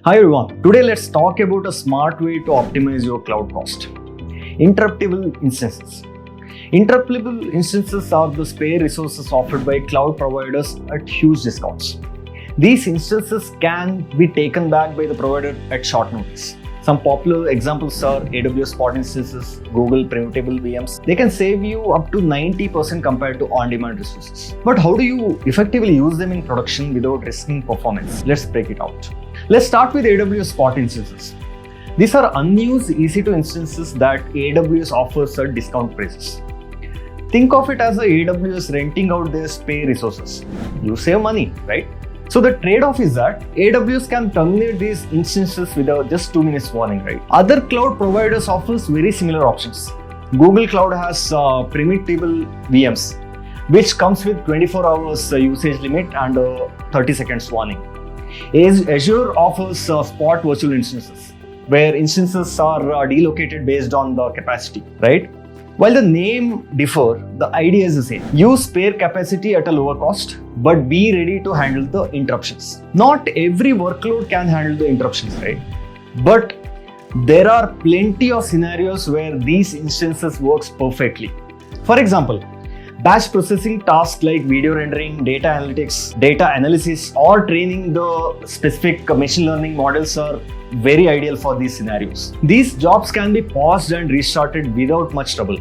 Hi everyone, today let's talk about a smart way to optimize your cloud cost. Interruptible instances. Interruptible instances are the spare resources offered by cloud providers at huge discounts. These instances can be taken back by the provider at short notice. Some popular examples are AWS Spot instances, Google Privable VMs. They can save you up to 90% compared to on-demand resources. But how do you effectively use them in production without risking performance? Let's break it out. Let's start with AWS Spot instances. These are unused EC2 instances that AWS offers at discount prices. Think of it as AWS renting out their spare resources. You save money, right? So the trade-off is that AWS can terminate these instances without just 2 minutes warning, right? Other cloud providers offers very similar options. Google Cloud has Privable VMs, which comes with 24 hours usage limit and 30 seconds warning. Azure offers Spot virtual instances, where instances are delocated based on the capacity, right? While the name differ, the idea is the same. Use spare capacity at a lower cost, but be ready to handle the interruptions. Not every workload can handle the interruptions, right? But there are plenty of scenarios where these instances works perfectly. For example, batch processing tasks like video rendering, data analytics, data analysis, or training the specific machine learning models are very ideal for these scenarios. These jobs can be paused and restarted without much trouble,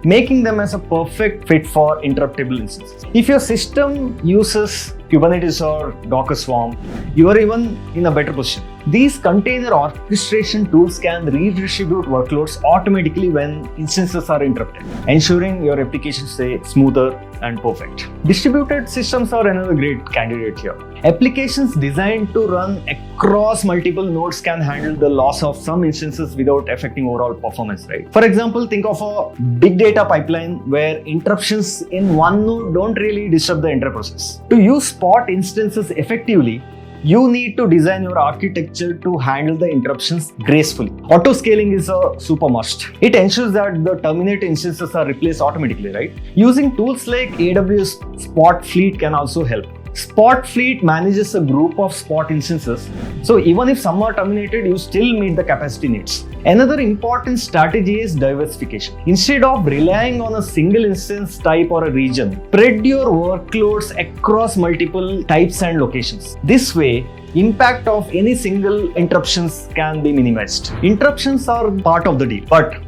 making them as a perfect fit for interruptible instances. If your system uses Kubernetes or Docker Swarm, you are even in a better position. These container orchestration tools can redistribute workloads automatically when instances are interrupted, ensuring your applications stay smoother and perfect. Distributed systems are another great candidate here. Applications designed to run across multiple nodes can handle the loss of some instances without affecting overall performance, right? For example, think of a big data pipeline where interruptions in one node don't really disturb the entire process. To use Spot instances effectively, you need to design your architecture to handle the interruptions gracefully. Auto-scaling is a super must. It ensures that the terminated instances are replaced automatically, right? Using tools like AWS Spot Fleet can also help. Spot Fleet manages a group of Spot instances, so even if some are terminated, you still meet the capacity needs. Another important strategy is diversification. Instead of relying on a single instance type or a region, spread your workloads across multiple types and locations. This way, impact of any single interruptions can be minimized. Interruptions are part of the deal, but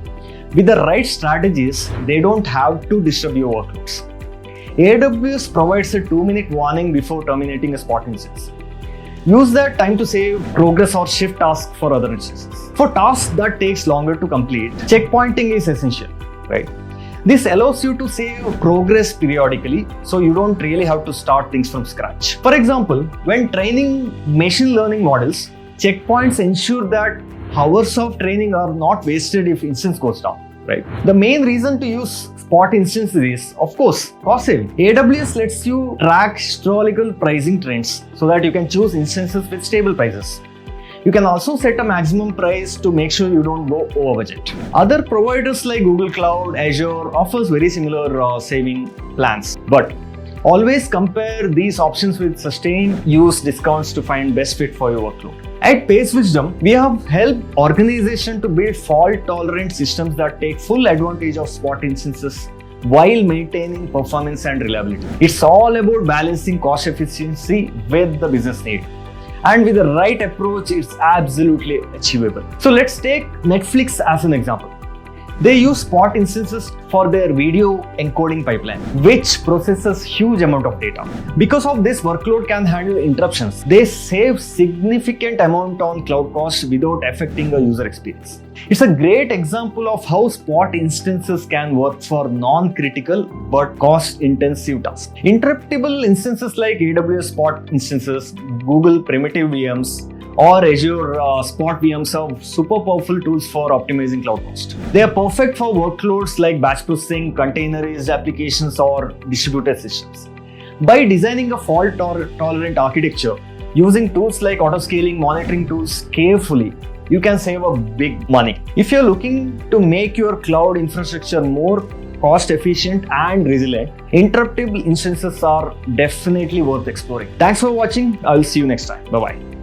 with the right strategies, they don't have to disturb your workloads. AWS provides a 2-minute warning before terminating a Spot instance. Use that time to save progress or shift tasks for other instances. For tasks that takes longer to complete, checkpointing is essential, right? This allows you to save progress periodically, so you don't really have to start things from scratch. For example, when training machine learning models, checkpoints ensure that hours of training are not wasted if instance goes down, right? The main reason to use Spot instances is, of course, cost saving. AWS lets you track historical pricing trends so that you can choose instances with stable prices. You can also set a maximum price to make sure you don't go over budget. Other providers like Google Cloud, Azure offers very similar saving plans, but always compare these options with sustained use discounts to find best fit for your workload. At PageWisdom, we have helped organizations to build fault-tolerant systems that take full advantage of Spot instances while maintaining performance and reliability. It's all about balancing cost efficiency with the business need. And with the right approach, it's absolutely achievable. So let's take Netflix as an example. They use Spot instances for their video encoding pipeline, which processes huge amount of data. Because of this, workload can handle interruptions. They save significant amount on cloud cost without affecting the user experience. It's a great example of how Spot instances can work for non-critical but cost-intensive tasks. Interruptible instances like AWS Spot instances, Google Privable VMs, or Azure Spot VMs are super powerful tools for optimizing cloud cost. They are perfect for workloads like batch processing, containerized applications, or distributed systems. By designing a fault-tolerant architecture, using tools like auto-scaling monitoring tools carefully, you can save a big money. If you're looking to make your cloud infrastructure more cost efficient and resilient, interruptible instances are definitely worth exploring. Thanks for watching. I'll see you next time. Bye-bye.